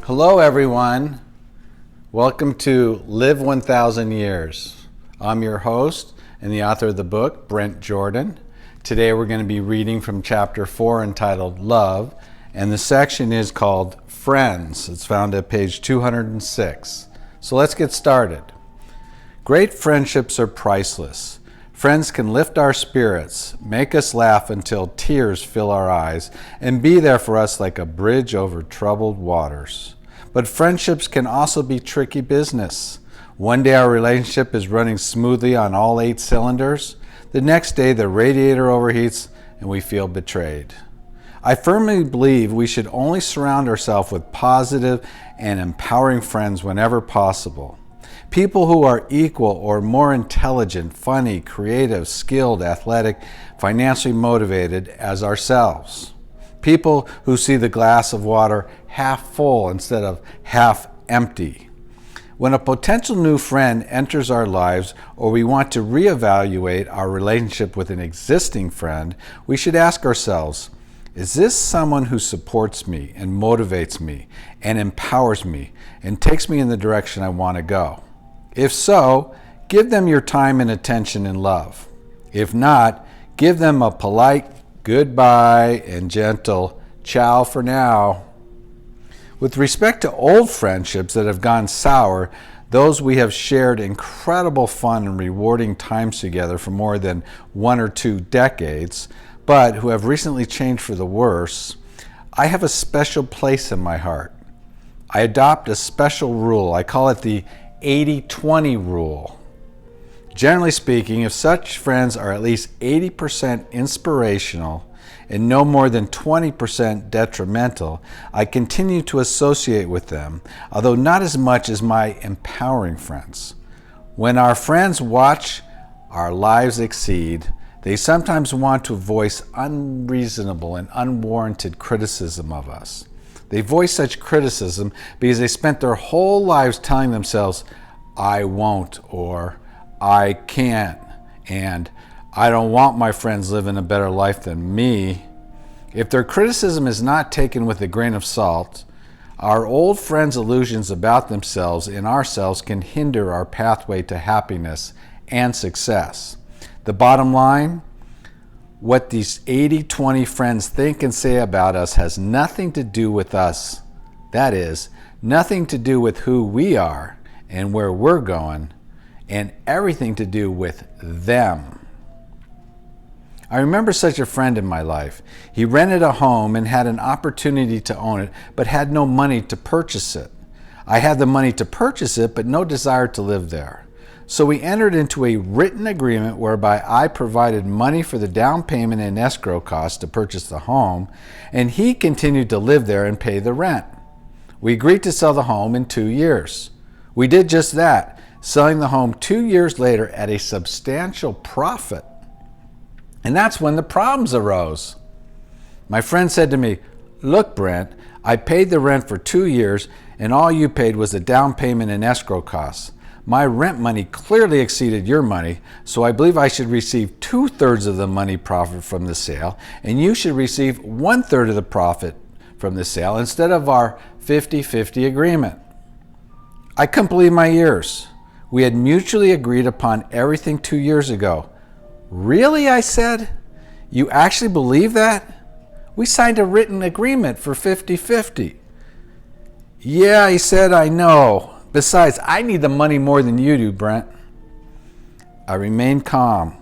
Hello, everyone. Welcome to Live 1,000 Years. I'm your host and the author of the book, Brent Jordan. Today we're going to be reading from chapter 4 entitled Love, and the section is called Friends. It's found at page 206. So let's get started. Great friendships are priceless. Friends can lift our spirits, make us laugh until tears fill our eyes, and be there for us like a bridge over troubled waters. But friendships can also be tricky business. One day our relationship is running smoothly on all 8 cylinders. The next day the radiator overheats and we feel betrayed. I firmly believe we should only surround ourselves with positive and empowering friends whenever possible. People who are equal or more intelligent, funny, creative, skilled, athletic, financially motivated as ourselves. People who see the glass of water half full instead of half empty. When a potential new friend enters our lives or we want to reevaluate our relationship with an existing friend, we should ask ourselves, is this someone who supports me and motivates me and empowers me and takes me in the direction I want to go? If so, give them your time and attention and love. If not, give them a polite goodbye and gentle ciao for now. With respect to old friendships that have gone sour, those we have shared incredible fun and rewarding times together for more than 1 or 2 decades, but who have recently changed for the worse, I have a special place in my heart. I adopt a special rule. I call it the 80-20 rule. Generally speaking, if such friends are at least 80% inspirational and no more than 20% detrimental, I continue to associate with them, although not as much as my empowering friends. When our friends watch our lives exceed, they sometimes want to voice unreasonable and unwarranted criticism of us. They voice such criticism because they spent their whole lives telling themselves, I won't, or I can't, and I don't want my friends living a better life than me. If their criticism is not taken with a grain of salt, our old friends' illusions about themselves and ourselves can hinder our pathway to happiness and success. The bottom line, what these 80-20 friends think and say about us has nothing to do with us. That is, nothing to do with who we are and where we're going, and everything to do with them. I remember such a friend in my life. He rented a home and had an opportunity to own it, but had no money to purchase it. I had the money to purchase it, but no desire to live there. So we entered into a written agreement whereby I provided money for the down payment and escrow costs to purchase the home, and he continued to live there and pay the rent. We agreed to sell the home in 2 years. We did just that, selling the home 2 years later at a substantial profit. And that's when the problems arose. My friend said to me, "Look, Brent, I paid the rent for 2 years, and all you paid was the down payment and escrow costs. My rent money clearly exceeded your money, so I believe I should receive 2/3 of the money profit from the sale, and you should receive 1/3 of the profit from the sale instead of our 50-50 agreement." I couldn't believe my ears. We had mutually agreed upon everything 2 years ago. "Really?" I said. "You actually believe that? We signed a written agreement for 50-50. "Yeah," he said, "I know. Besides, I need the money more than you do, Brent." I remained calm.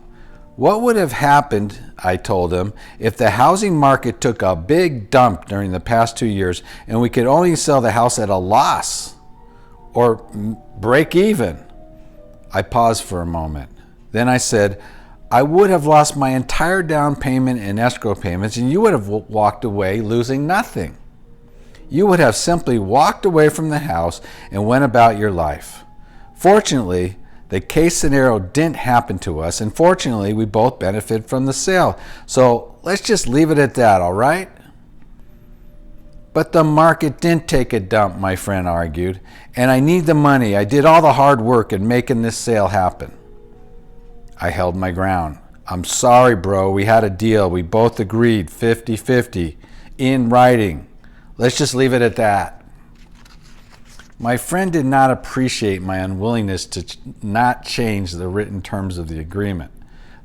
What would have happened, I told him, if the housing market took a big dump during the past 2 years and we could only sell the house at a loss or break even? I paused for a moment. Then I said, I would have lost my entire down payment and escrow payments, and you would have walked away losing nothing. You would have simply walked away from the house and went about your life. Fortunately, the case scenario didn't happen to us, and fortunately, we both benefited from the sale. So let's just leave it at that, all right? But the market didn't take a dump, my friend argued, and I need the money. I did all the hard work in making this sale happen. I held my ground. I'm sorry, bro. We had a deal. We both agreed 50-50 in writing. Let's just leave it at that. My friend did not appreciate my unwillingness to not change the written terms of the agreement.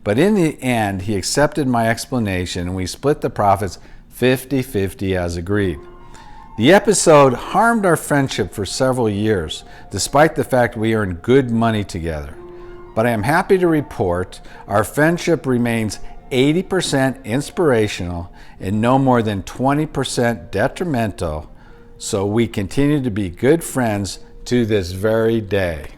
But in the end, he accepted my explanation and we split the profits 50-50 as agreed. The episode harmed our friendship for several years, despite the fact we earned good money together. But I am happy to report our friendship remains 80% inspirational and no more than 20% detrimental, so we continue to be good friends to this very day.